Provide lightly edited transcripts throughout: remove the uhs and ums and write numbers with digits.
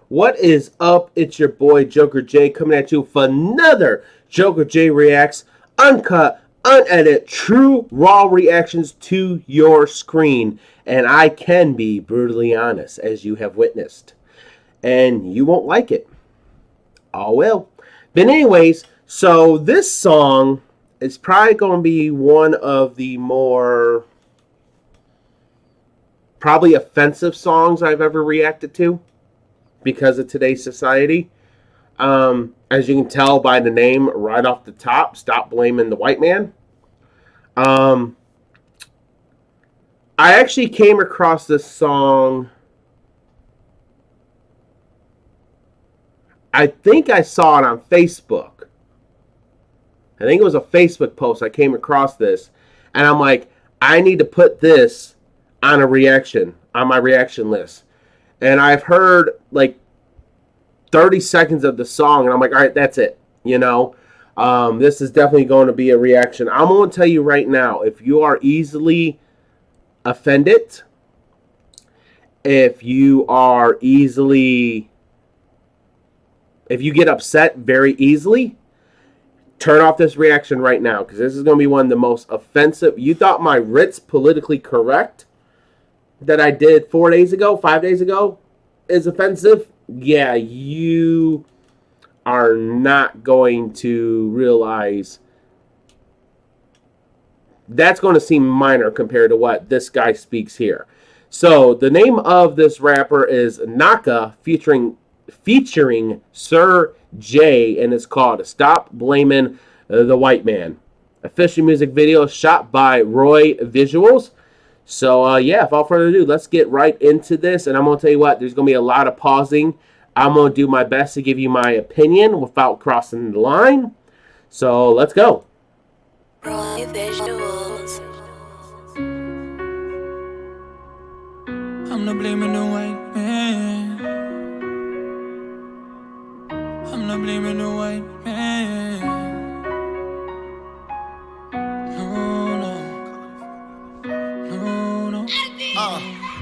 What is up? It's your boy Joker J coming at you for another Joker J Reacts, uncut, unedited, true, raw reactions to your screen. And I can be brutally honest, as you have witnessed. And you won't like it. Oh well. But anyways, so this song is probably going to be one of the more probably offensive songs I've ever reacted to because of today's society. As you can tell by the name right off the top, Stop Blaming the White Man. I actually came across this song. I think I saw it on Facebook. I think it was a Facebook post. I came across this, and I'm like, I need to put this on a reaction, on my reaction list. And I've heard like 30 seconds of the song, and I'm like, all right, that's it. You know, this is definitely going to be a reaction. I'm going to tell you right now, if you are easily offended, if you get upset very easily, turn off this reaction right now, because this is going to be one of the most offensive. You thought my Ritz politically correct that I did 5 days ago is offensive? Yeah, you are not going to realize that's going to seem minor compared to what this guy speaks here. So the name of this rapper is Rocka featuring Sir J, and it's called Stop Blaming the White Man. Official music video shot by Roy Visuals. So, yeah, without further ado, let's get right into this. And I'm going to tell you what, there's going to be a lot of pausing. I'm going to do my best to give you my opinion without crossing the line. So, let's go. Roy Visuals. I'm not blaming the white man. I'm not blaming the white man.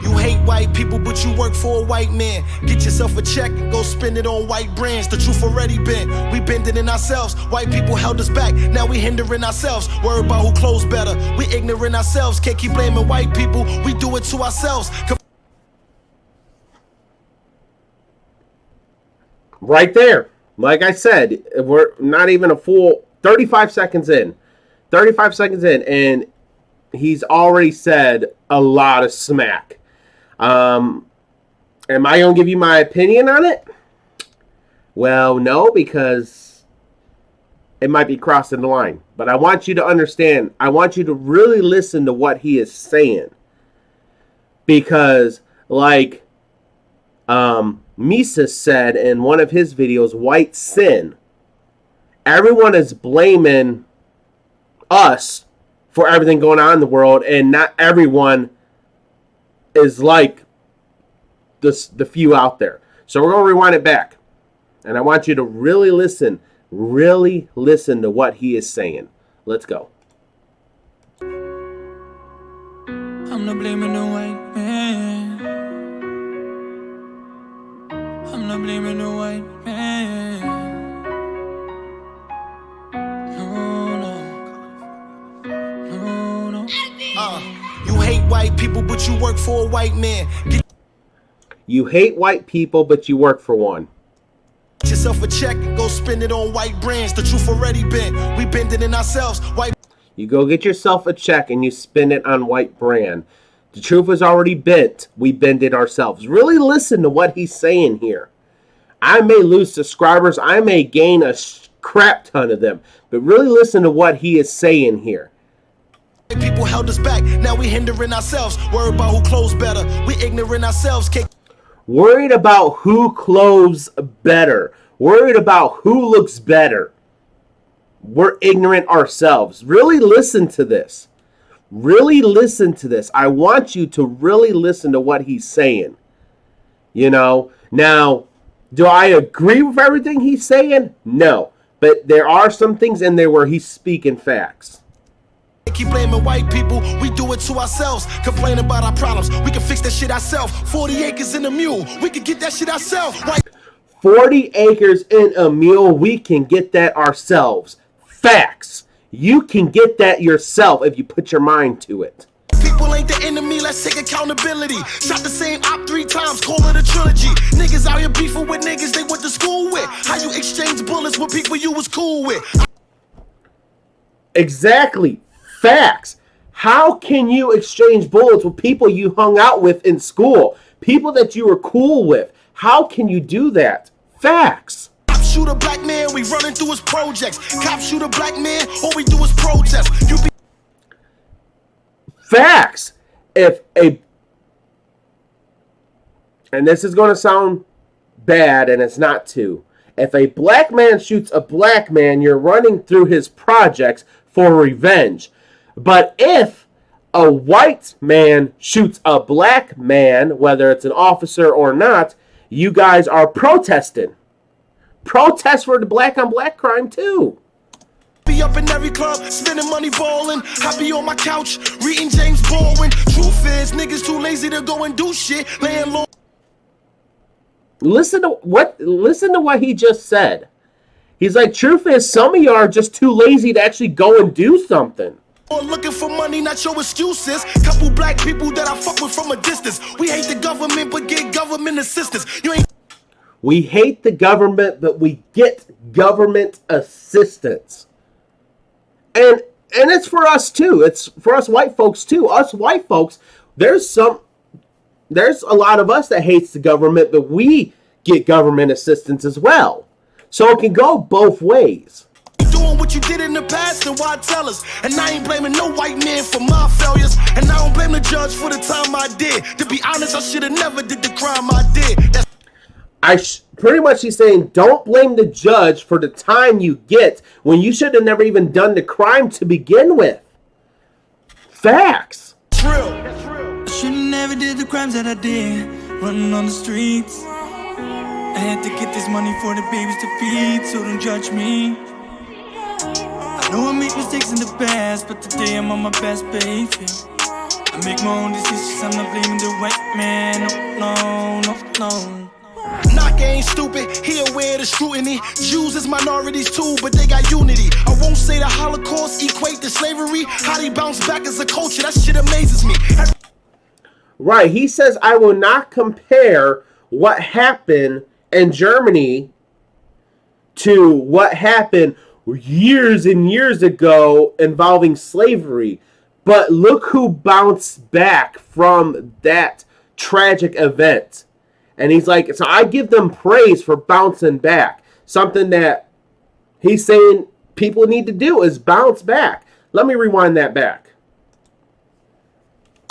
You hate white people, but you work for a white man. Get yourself a check and go spend it on white brands. The truth already been, we bending in ourselves. White people held us back, now we hindering ourselves. Worry about who clothes better, we ignorant ourselves. Can't keep blaming white people, we do it to ourselves. Right there. Like I said, we're not even a full 35 seconds in. 35 seconds in, and he's already said a lot of smack. Am I going to give you my opinion on it? Well, no, because it might be crossing the line. But I want you to understand. I want you to really listen to what he is saying. Because, like Misa said in one of his videos, White Sin, everyone is blaming us for everything going on in the world, and not everyone is like the few out there. So we're going to rewind it back, and I want you to really listen to what he is saying. Let's go. I'm not blaming the white man. I'm not blaming the white man. You hate white people, but you work for a white man. You hate white people, but you work for one. Get yourself a check and go spend it on white brands. The truth already been, we bending in ourselves. You go get yourself a check and you spend it on white brand. The truth is already bent. We bend it ourselves. Really listen to what he's saying here. I may lose subscribers. I may gain a crap ton of them. But really listen to what he is saying here. People held us back, now we hindering ourselves. Worry about who clothes better, we ignorant ourselves. Worried about who clothes better. Worried about who looks better. We're ignorant ourselves. Really listen to this. Really listen to this. I want you to really listen to what he's saying. You know, now, do I agree with everything he's saying? No. But there are some things in there where he's speaking facts. Keep blaming white people, we do it to ourselves. Complain about our problems, we can fix that shit ourselves. 40 acres in a mule, we can get that shit ourselves. 40 acres in a mule, we can get that ourselves. Facts. You can get that yourself if you put your mind to it. People ain't the enemy, let's take accountability. Shot the same op 3 times, call it a trilogy. Niggas out here beefing with niggas they went to school with. How you exchange bullets with people you was cool with? Exactly. Facts. How can you exchange bullets with people you hung out with in school? People that you were cool with. How can you do that? Facts. Cop shoot a black man, we running through his projects. Cop shoot a black man, all we do is protest. You be Facts. And this is going to sound bad, and it's not to. If a black man shoots a black man, you're running through his projects for revenge. But if a white man shoots a black man, whether it's an officer or not, you guys are protesting. Protest for the black on black crime too. be up in every club, spending money balling. I be on my couch, reading James Baldwin. Truth is, niggas too lazy to go and do shit. Laying low. Listen to what he just said. He's like, truth is, some of you are just too lazy to actually go and do something. Or looking for money, not your excuses. Couple black people that I fuck with from a distance. We hate the government, but get government assistance. We hate the government, but we get government assistance. And it's for us too. It's for us white folks too. Us white folks, there's a lot of us that hates the government, but we get government assistance as well. So it can go both ways. Doing what you did in the past, and why tell us? And I ain't blaming no white man for my failures, and I don't blame the judge for the time I did. To be honest, I should have never did the crime I did. Pretty much he's saying, don't blame the judge for the time you get when you should have never even done the crime to begin with. Facts. True. I should've never did the crimes that I did, running on the streets. I had to get this money for the babies to feed, so don't judge me. I know I make mistakes in the past, but today I'm on my best behavior. I make my own decisions, I'm not blaming the white man, no. Knock ain't stupid, he aware of the scrutiny. Jews is minorities too, but they got unity. I won't say the Holocaust equate to slavery. How they bounce back as a culture, that shit amazes me. Right, he says, I will not compare what happened in Germany to what happened years and years ago involving slavery. But look who bounced back from that tragic event. And he's like, so I give them praise for bouncing back. Something that he's saying people need to do is bounce back. Let me rewind that back.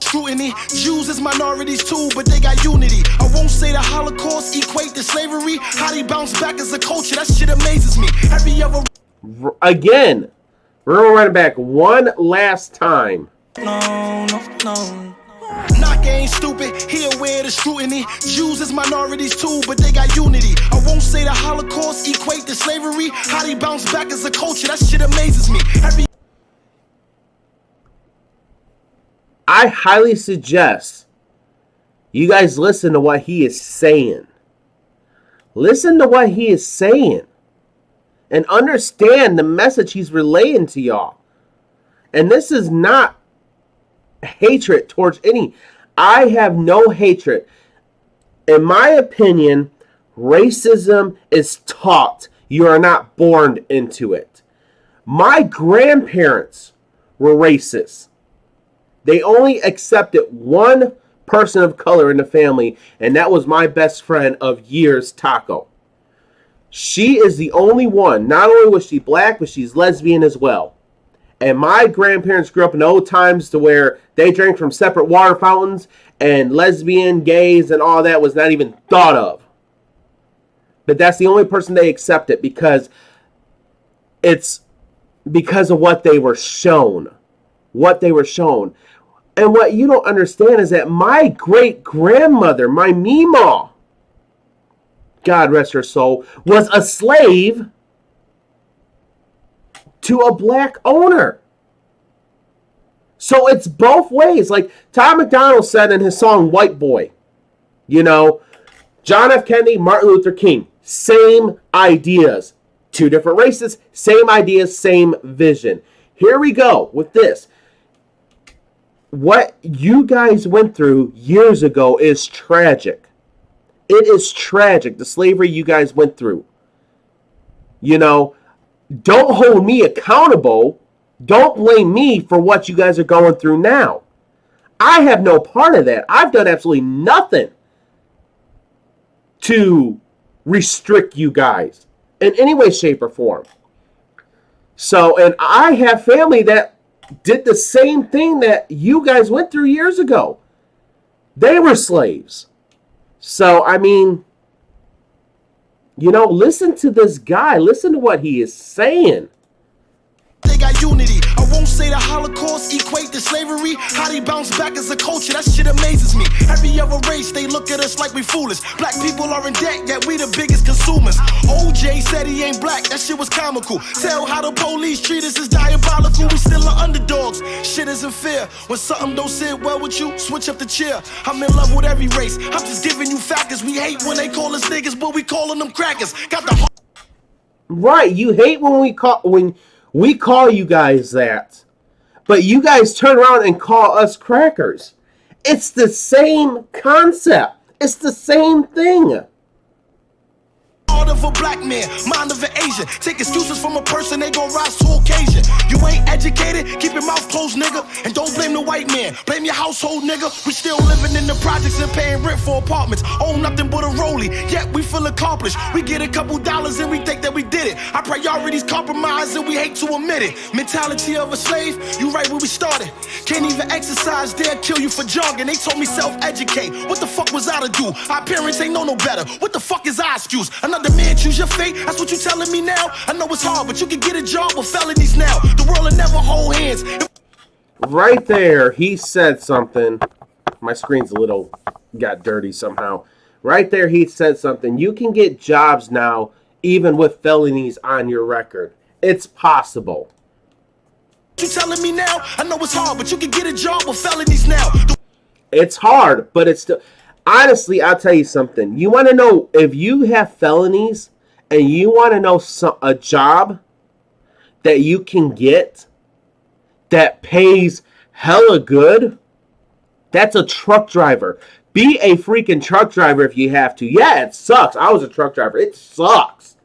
Scrutiny, Jews is minorities too, but they got unity. I won't say the Holocaust equate to slavery. How they bounce back as a culture, that shit amazes me. Every other... Again, we're going to run it back one last time. No. Knock ain't stupid, he aware of the scrutiny. Jews is minorities too, but they got unity. I won't say the Holocaust equate to slavery. How they bounce back as a culture, that shit amazes me. I highly suggest you guys listen to what he is saying. Listen to what he is saying. And understand the message he's relaying to y'all. And this is not hatred towards any. I have no hatred. In my opinion, racism is taught. You are not born into it. My grandparents were racist. They only accepted one person of color in the family, and that was my best friend of years, Taco. She is the only one. Not only was she black, but she's lesbian as well. And my grandparents grew up in old times to where they drank from separate water fountains, and lesbian, gays, and all that was not even thought of. But that's the only person they accepted because it's because of what they were shown. What they were shown. And what you don't understand is that my great-grandmother, my Meemaw, God rest her soul, was a slave to a black owner. So it's both ways. Like Tom McDonald said in his song White Boy, you know, John F. Kennedy, Martin Luther King, same ideas. Two different races, same ideas, same vision. Here we go with this. What you guys went through years ago is tragic. It is tragic, the slavery you guys went through. You know, don't hold me accountable. Don't blame me for what you guys are going through now. I have no part of that. I've done absolutely nothing to restrict you guys in any way, shape, or form. So, and I have family that did the same thing that you guys went through years ago. They were slaves. So, I mean, you know, listen to this guy. Listen to what he is saying. They got unity. I won't say the Holocaust equate to slavery. How they bounce back as a culture, that shit amazes me. Every other race, they look at us like we foolish. Black people are in debt, yet we the biggest consumers. OJ said he ain't black, that shit was comical. Tell how the police treat us is diabolical. We still are underdogs, shit isn't fair. When something don't sit well with you, switch up the chair. I'm in love with every race, I'm just giving you factors. We hate when they call us niggas, but we calling them crackers. Got the Right, you hate when we call you guys that, but you guys turn around and call us crackers. It's the same concept. It's the same thing. heart of a black man, mind of an Asian. Take excuses from a person, they gon' rise to occasion. You ain't educated, keep your mouth closed, nigga. And don't blame the white man, blame your household, nigga. We still living in the projects and paying rent for apartments. Own nothing but a rollie, yet we feel accomplished. We get a couple dollars and we think that we did it. Our priorities compromised and we hate to admit it. Mentality of a slave, you right where we started. Can't even exercise, they'll kill you for jogging. They told me self-educate, what the fuck was I to do? Our parents ain't know no better, what the fuck is our excuse? Another man choose your fate, that's what you telling me now? I know it's hard, but you can get a job with felonies now. The world will never hold hands. Right there, he said something. My screen's a little got dirty somehow. Right there, he said something. You can get jobs now, even with felonies on your record. It's possible. You telling me now? I know it's hard, but you can get a job with felonies now. It's hard, but it's still... Honestly, I'll tell you something. You want to know if you have felonies and you want to know a job that you can get that pays hella good? That's a truck driver. Be a freaking truck driver if you have to. Yeah, it sucks. I was a truck driver. It sucks.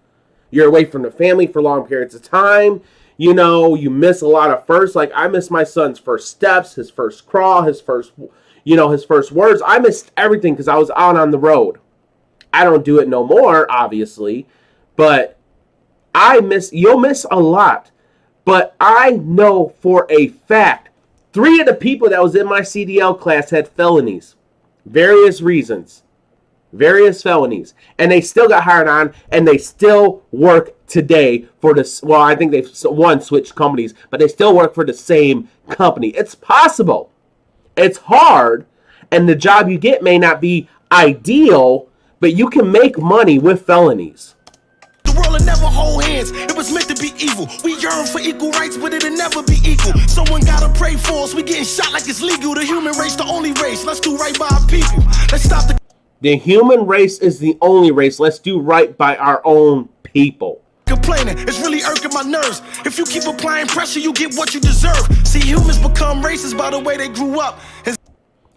You're away from the family for long periods of time. You know, you miss a lot of firsts. Like, I miss my son's first steps, his first crawl, his first words. I missed everything because I was out on the road. I don't do it no more, obviously. But you'll miss a lot. But I know for a fact, 3 of the people that was in my CDL class had felonies. Various reasons. Various felonies. And they still got hired on, and they still work today for this. Well, I think they've switched companies, but they still work for the same company. It's possible. It's hard, and the job you get may not be ideal, but you can make money with felonies. The world will never hold hands. It was meant to be evil. We yearn for equal rights, but it'll never be equal. Someone gotta pray for us. We getting shot like it's legal. The human race, the only race. Let's do right by our people. Let's stop the human race is the only race. Let's do right by our own people. Complaining, it's really irking my nerves. If you keep applying pressure, you get what you deserve. See, humans become racist by the way they grew up.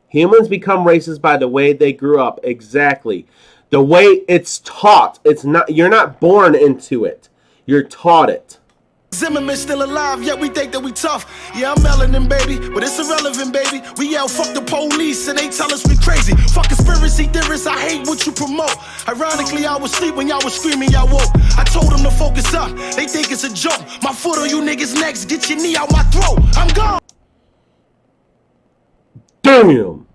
Humans become racist by the way they grew up. Exactly. The way it's taught. It's not. You're not born into it. You're taught it. Zimmerman's still alive, yet we think that we tough. Yeah, I'm melanin, baby, but it's irrelevant, baby. We yell, fuck the police, and they tell us we crazy. Fuck conspiracy theorists, I hate what you promote. Ironically, I was asleep when y'all was screaming, y'all woke. I told them to focus up, they think it's a joke. My foot on you niggas' necks, get your knee out my throat. I'm gone. Damn.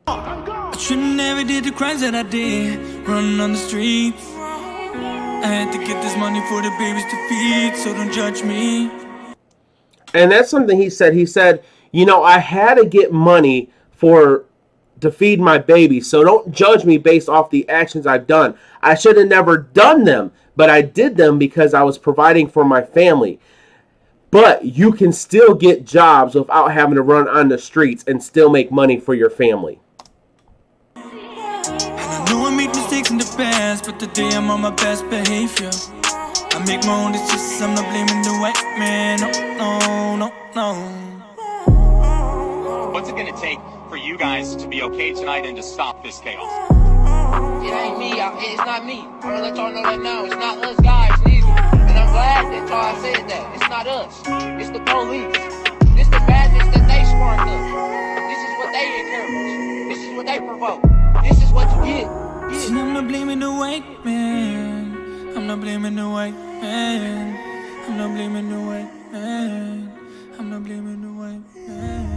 I should've never did the crimes that I did, running on the streets. I had to get this money for the babies to feed, so don't judge me. And that's something he said. He said, you know, I had to get money to feed my baby, so don't judge me based off the actions I've done. I should have never done them, but I did them because I was providing for my family. But you can still get jobs without having to run on the streets and still make money for your family. And I know I made mistakes in the past. past, but today I'm on my best behavior. I make my own decisions, I'm not blaming the white man. No, no, no, no. What's it gonna take for you guys to be okay tonight and to stop this chaos? It ain't me. It's not me. I'm gonna let y'all know that now. It's not us guys neither. And I'm glad that y'all said that. It's not us. It's the police. This the madness that they sparked up. This is what they encourage. This is what they provoke. This is what you get. See, I'm not blaming the white man. I'm not blaming the white man. I'm not blaming the white man. I'm not blaming the white man.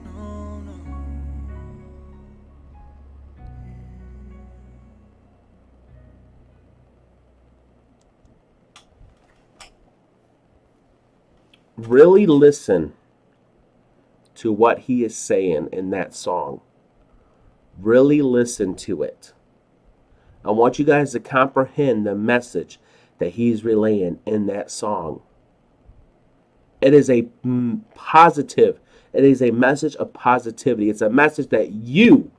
No, no. Really listen to what he is saying in that song. Really listen to it. I want you guys to comprehend the message that he's relaying in that song. It is a positive. It is a message of positivity. It's a message that you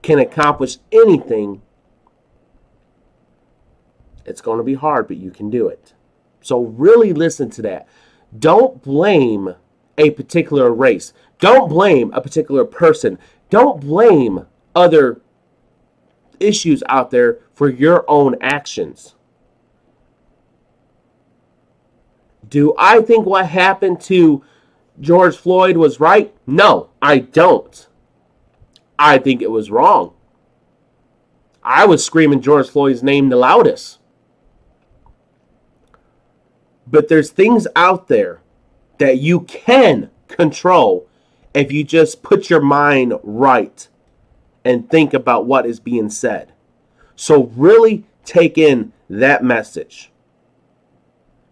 can accomplish anything. It's going to be hard, but you can do it. So really listen to that. Don't blame a particular race. Don't blame a particular person. Don't blame other issues out there for your own actions. Do I think what happened to George Floyd was right? No, I don't. I think it was wrong. I was screaming George Floyd's name the loudest. But there's things out there that you can control if you just put your mind right and think about what is being said. So really take in that message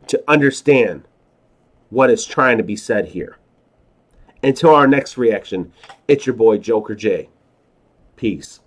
to understand what is trying to be said here. Until our next reaction, it's your boy Joker J. Peace.